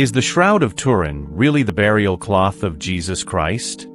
Is the Shroud of Turin really the burial cloth of Jesus Christ?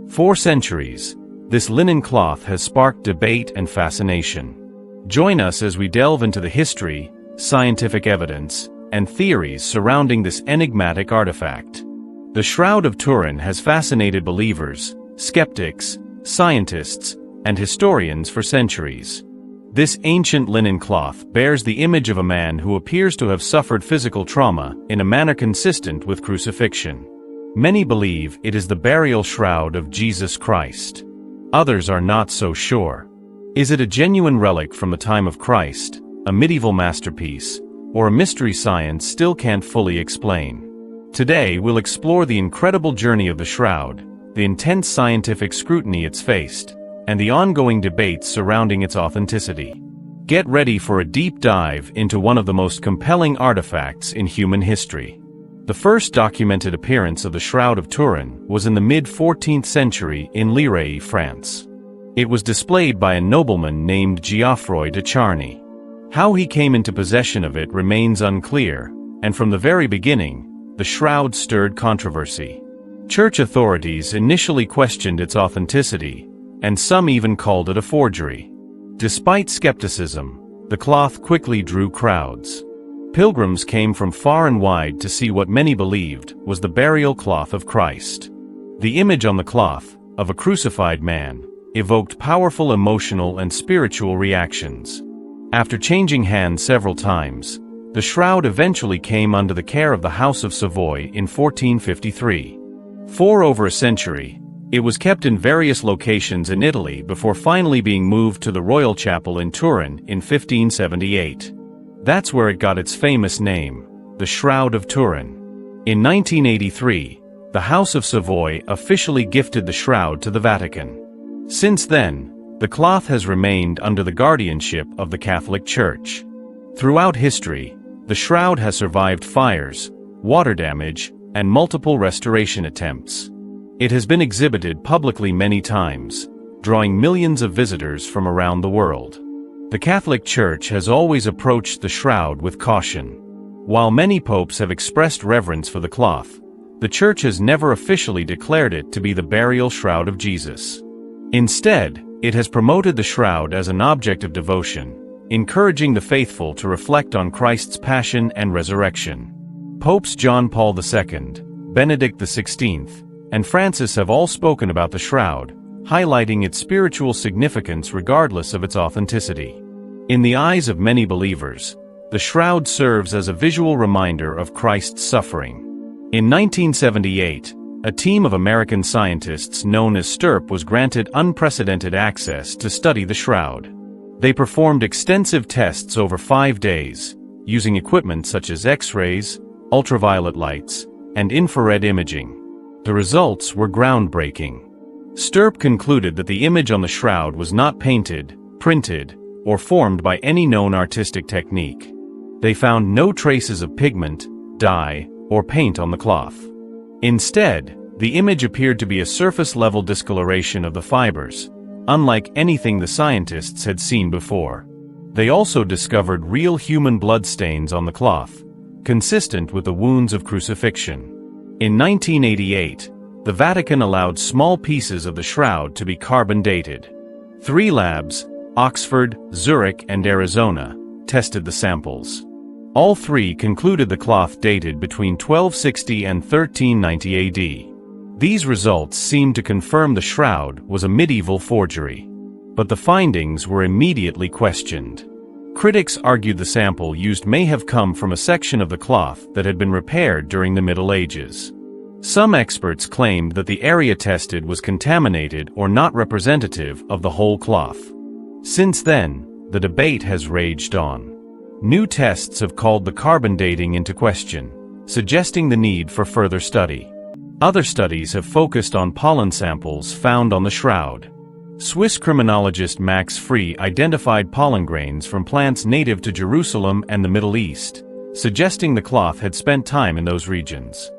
For centuries, this linen cloth has sparked debate and fascination. Join us as we delve into the history, scientific evidence, and theories surrounding this enigmatic artifact. The Shroud of Turin has fascinated believers, skeptics, scientists, and historians for centuries. This ancient linen cloth bears the image of a man who appears to have suffered physical trauma in a manner consistent with crucifixion. Many believe it is the burial shroud of Jesus Christ. Others are not so sure. Is it a genuine relic from the time of Christ, a medieval masterpiece, or a mystery science still can't fully explain? Today we'll explore the incredible journey of the shroud, the intense scientific scrutiny it's faced, and the ongoing debates surrounding its authenticity. Get ready for a deep dive into one of the most compelling artifacts in human history. The first documented appearance of the Shroud of Turin was in the mid-14th century in Lirey, France. It was displayed by a nobleman named Geoffroy de Charny. How he came into possession of it remains unclear, and from the very beginning, the shroud stirred controversy. Church authorities initially questioned its authenticity, and some even called it a forgery. Despite skepticism, the cloth quickly drew crowds. Pilgrims came from far and wide to see what many believed was the burial cloth of Christ. The image on the cloth, of a crucified man, evoked powerful emotional and spiritual reactions. After changing hands several times, the shroud eventually came under the care of the House of Savoy in 1453. For over a century, it was kept in various locations in Italy before finally being moved to the Royal Chapel in Turin in 1578. That's where it got its famous name, the Shroud of Turin. In 1983, the House of Savoy officially gifted the shroud to the Vatican. Since then, the cloth has remained under the guardianship of the Catholic Church. Throughout history, the shroud has survived fires, water damage, and multiple restoration attempts. It has been exhibited publicly many times, drawing millions of visitors from around the world. The Catholic Church has always approached the shroud with caution. While many popes have expressed reverence for the cloth, the Church has never officially declared it to be the burial shroud of Jesus. Instead, it has promoted the shroud as an object of devotion, encouraging the faithful to reflect on Christ's passion and resurrection. Popes John Paul II, Benedict XVI, and Francis have all spoken about the shroud, highlighting its spiritual significance regardless of its authenticity. In the eyes of many believers, the shroud serves as a visual reminder of Christ's suffering. In 1978, a team of American scientists known as STURP was granted unprecedented access to study the shroud. They performed extensive tests over 5 days, using equipment such as X-rays, ultraviolet lights, and infrared imaging. The results were groundbreaking. STURP concluded that the image on the shroud was not painted, printed, or formed by any known artistic technique. They found no traces of pigment, dye, or paint on the cloth. Instead, the image appeared to be a surface-level discoloration of the fibers, unlike anything the scientists had seen before. They also discovered real human blood stains on the cloth, consistent with the wounds of crucifixion. In 1988, the Vatican allowed small pieces of the shroud to be carbon-dated. 3 labs, Oxford, Zurich, and Arizona, tested the samples. All 3 concluded the cloth dated between 1260 and 1390 AD. These results seemed to confirm the shroud was a medieval forgery. But the findings were immediately questioned. Critics argued the sample used may have come from a section of the cloth that had been repaired during the Middle Ages. Some experts claimed that the area tested was contaminated or not representative of the whole cloth. Since then, the debate has raged on. New tests have called the carbon dating into question, suggesting the need for further study. Other studies have focused on pollen samples found on the shroud. Swiss criminologist Max Free identified pollen grains from plants native to Jerusalem and the Middle East, suggesting the cloth had spent time in those regions.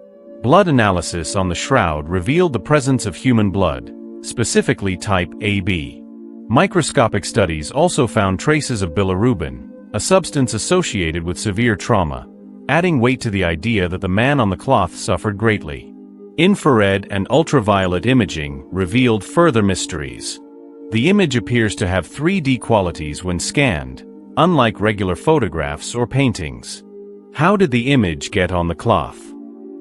Blood analysis on the shroud revealed the presence of human blood, specifically type AB. Microscopic studies also found traces of bilirubin, a substance associated with severe trauma, adding weight to the idea that the man on the cloth suffered greatly. Infrared and ultraviolet imaging revealed further mysteries. The image appears to have 3D qualities when scanned, unlike regular photographs or paintings. How did the image get on the cloth?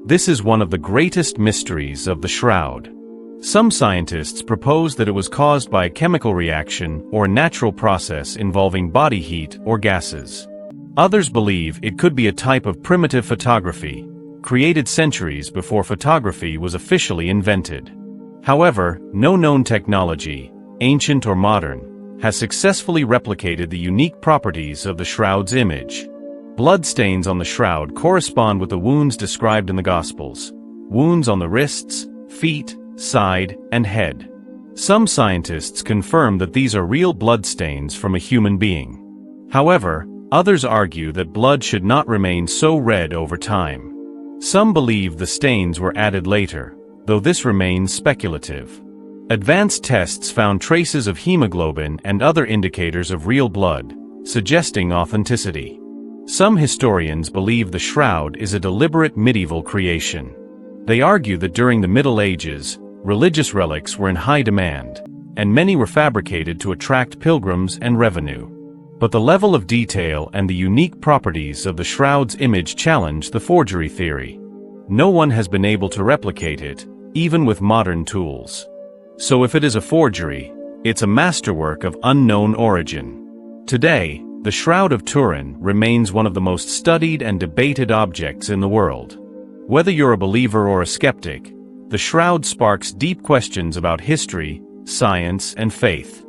This is one of the greatest mysteries of the shroud. Some scientists propose that it was caused by a chemical reaction or a natural process involving body heat or gases. Others believe it could be a type of primitive photography, created centuries before photography was officially invented. However, no known technology, ancient or modern, has successfully replicated the unique properties of the shroud's image. Bloodstains on the shroud correspond with the wounds described in the Gospels, wounds on the wrists, feet, side, and head. Some scientists confirm that these are real bloodstains from a human being. However, others argue that blood should not remain so red over time. Some believe the stains were added later, though this remains speculative. Advanced tests found traces of hemoglobin and other indicators of real blood, suggesting authenticity. Some historians believe the shroud is a deliberate medieval creation. They argue that during the Middle Ages, religious relics were in high demand, and many were fabricated to attract pilgrims and revenue. But the level of detail and the unique properties of the shroud's image challenge the forgery theory. No one has been able to replicate it, even with modern tools. So if it is a forgery, it's a masterwork of unknown origin. Today, the Shroud of Turin remains one of the most studied and debated objects in the world. Whether you're a believer or a skeptic, the shroud sparks deep questions about history, science, and faith.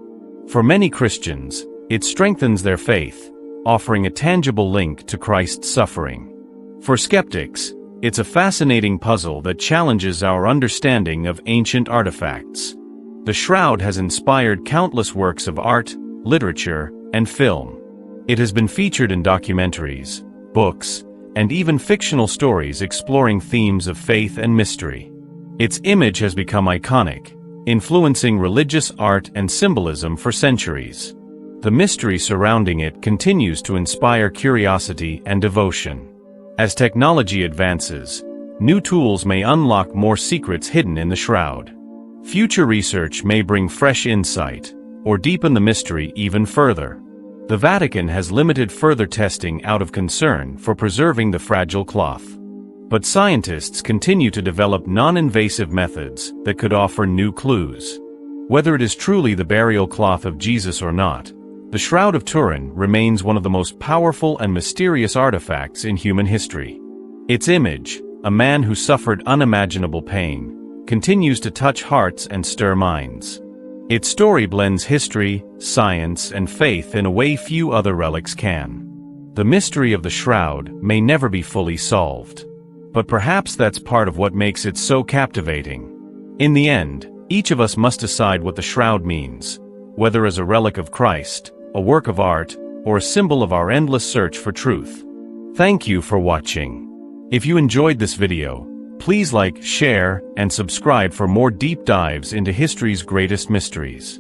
For many Christians, it strengthens their faith, offering a tangible link to Christ's suffering. For skeptics, it's a fascinating puzzle that challenges our understanding of ancient artifacts. The shroud has inspired countless works of art, literature, and film. It has been featured in documentaries, books, and even fictional stories exploring themes of faith and mystery. Its image has become iconic, influencing religious art and symbolism for centuries. The mystery surrounding it continues to inspire curiosity and devotion. As technology advances, new tools may unlock more secrets hidden in the shroud. Future research may bring fresh insight, or deepen the mystery even further. The Vatican has limited further testing out of concern for preserving the fragile cloth. But scientists continue to develop non-invasive methods that could offer new clues. Whether it is truly the burial cloth of Jesus or not, the Shroud of Turin remains one of the most powerful and mysterious artifacts in human history. Its image, a man who suffered unimaginable pain, continues to touch hearts and stir minds. Its story blends history, science, and faith in a way few other relics can. The mystery of the shroud may never be fully solved. But perhaps that's part of what makes it so captivating. In the end, each of us must decide what the shroud means, whether as a relic of Christ, a work of art, or a symbol of our endless search for truth. Thank you for watching. If you enjoyed this video, please like, share, and subscribe for more deep dives into history's greatest mysteries.